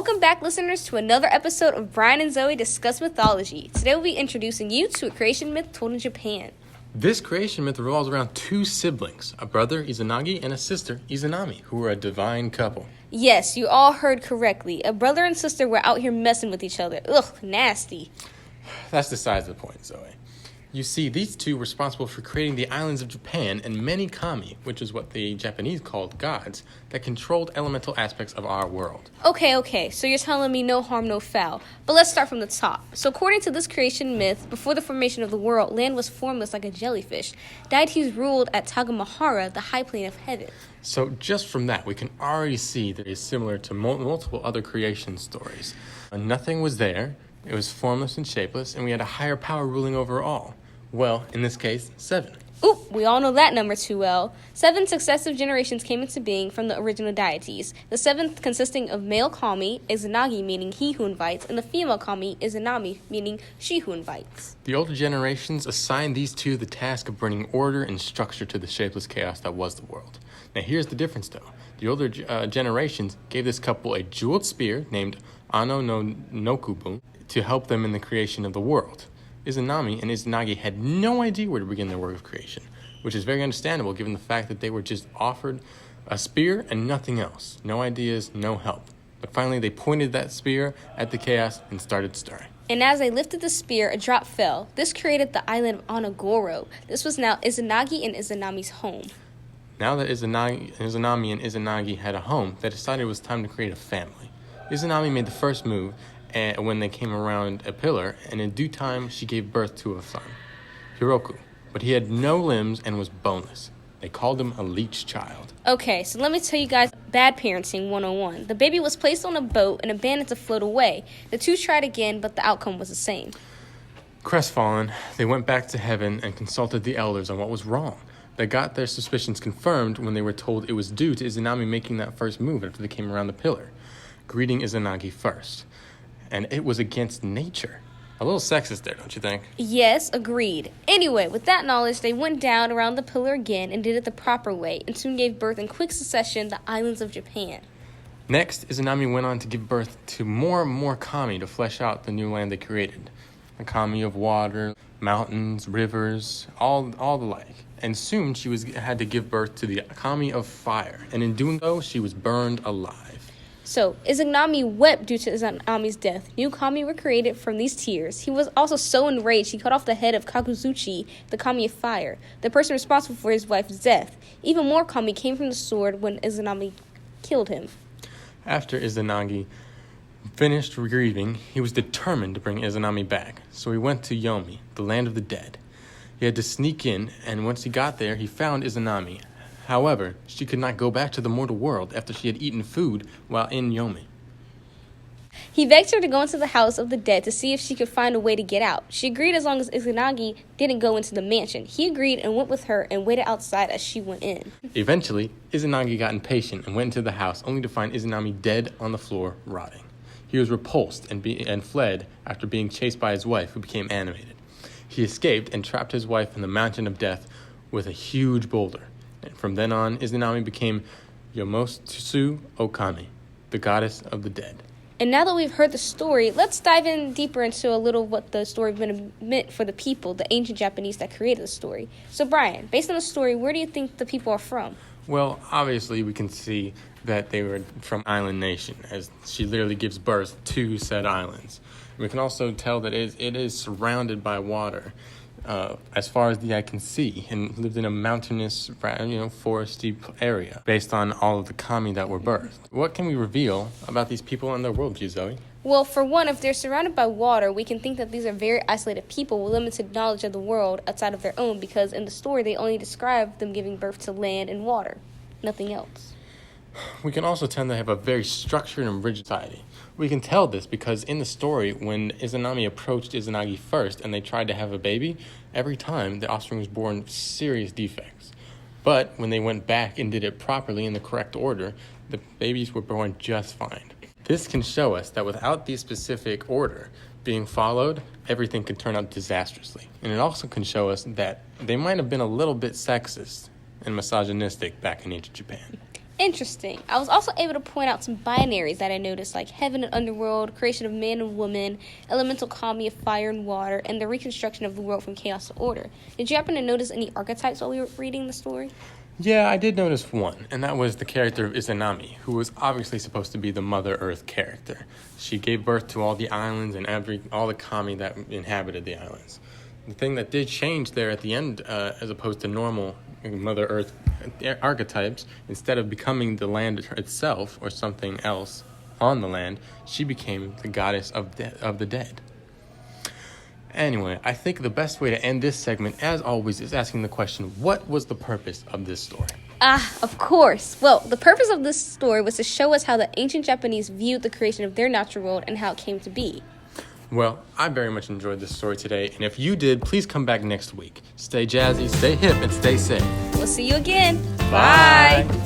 Welcome back, listeners, to another episode of Brian and Zoe Discuss Mythology. Today we'll be introducing you to a creation myth told in Japan. This creation myth revolves around two siblings, a brother, Izanagi, and a sister, Izanami, who were a divine couple. Yes, you all heard correctly. A brother and sister were out here messing with each other. Ugh, nasty. That's besides the point, Zoe. You see, these two were responsible for creating the islands of Japan and many kami, which is what the Japanese called gods, that controlled elemental aspects of our world. Okay, so you're telling me no harm, no foul. But let's start from the top. So according to this creation myth, before the formation of the world, land was formless like a jellyfish. Deities ruled at Tagamahara, the high plane of heaven. So just from that, we can already see that it's similar to multiple other creation stories. Nothing was there, it was formless and shapeless, and we had a higher power ruling over all. Well, in this case, 7. Oop, we all know that number too well. 7 successive generations came into being from the original deities. The 7th consisting of male kami, Izanagi meaning he who invites, and the female kami, Izanami meaning she who invites. The older generations assigned these two the task of bringing order and structure to the shapeless chaos that was the world. Now here's the difference though. The older generations gave this couple a jeweled spear named Ano no Nokubun to help them in the creation of the world. Izanami and Izanagi had no idea where to begin their work of creation, which is very understandable given the fact that they were just offered a spear and nothing else. No ideas, no help. But finally they pointed that spear at the chaos and started stirring. And as they lifted the spear, a drop fell. This created the island of Onogoro. This was now Izanagi and Izanami's home. Now that Izanami and Izanagi had a home, they decided it was time to create a family. Izanami made the first move when they came around a pillar, and in due time she gave birth to a son, Hiroku. But he had no limbs and was boneless. They called him a leech child. Okay, so let me tell you guys bad parenting 101. The baby was placed on a boat and abandoned to float away. The two tried again, but the outcome was the same. Crestfallen, they went back to heaven and consulted the elders on what was wrong. They got their suspicions confirmed when they were told it was due to Izanami making that first move after they came around the pillar, greeting Izanagi first. And it was against nature. A little sexist there, don't you think? Yes, agreed. Anyway, with that knowledge, they went down around the pillar again and did it the proper way, and soon gave birth in quick succession the islands of Japan. Next, Izanami went on to give birth to more and more kami to flesh out the new land they created. The kami of water, mountains, rivers, all the like. And soon she had to give birth to the kami of fire, and in doing so, she was burned alive. So, Izanami wept due to Izanami's death. New kami were created from these tears. He was also so enraged he cut off the head of Kakuzuchi, the kami of fire, the person responsible for his wife's death. Even more kami came from the sword when Izanami killed him. After Izanagi finished grieving, he was determined to bring Izanami back. So he went to Yomi, the land of the dead. He had to sneak in, and once he got there, he found Izanami. However, she could not go back to the mortal world after she had eaten food while in Yomi. He begged her to go into the house of the dead to see if she could find a way to get out. She agreed as long as Izanagi didn't go into the mansion. He agreed and went with her and waited outside as she went in. Eventually, Izanagi got impatient and went into the house only to find Izanami dead on the floor, rotting. He was repulsed and fled after being chased by his wife, who became animated. He escaped and trapped his wife in the mountain of death with a huge boulder. And from then on, Izanami became Yomotsu Okami, the goddess of the dead. And now that we've heard the story, let's dive in deeper into a little what the story meant for the people, the ancient Japanese that created the story. So Brian, based on the story, where do you think the people are from? Well, obviously we can see that they were from Island Nation, as she literally gives birth to said islands. We can also tell that it is surrounded by water. As far as the eye can see, and lived in a mountainous, foresty area based on all of the kami that were birthed. What can we reveal about these people and their worldview, Zoe? Well, for one, if they're surrounded by water, we can think that these are very isolated people with limited knowledge of the world outside of their own, because in the story they only describe them giving birth to land and water, nothing else. We can also tend to have a very structured and rigid society. We can tell this because in the story, when Izanami approached Izanagi first and they tried to have a baby, every time the offspring was born with serious defects. But when they went back and did it properly in the correct order, the babies were born just fine. This can show us that without the specific order being followed, everything could turn out disastrously. And it also can show us that they might have been a little bit sexist and misogynistic back in ancient Japan. Interesting. I was also able to point out some binaries that I noticed, like heaven and underworld, creation of man and woman, elemental kami of fire and water, and the reconstruction of the world from chaos to order. Did you happen to notice any archetypes while we were reading the story? Yeah, I did notice one, and that was the character of Izanami, who was obviously supposed to be the Mother Earth character. She gave birth to all the islands and all the kami that inhabited the islands. The thing that did change there at the end, as opposed to normal Mother Earth archetypes, instead of becoming the land itself or something else on the land, she became the goddess of the dead. Anyway, I think the best way to end this segment, as always, is asking the question, what was the purpose of this story? Of course. Well, the purpose of this story was to show us how the ancient Japanese viewed the creation of their natural world and how it came to be. Well, I very much enjoyed this story today, and if you did, please come back next week. Stay jazzy, stay hip, and stay safe. We'll see you again. Bye. Bye.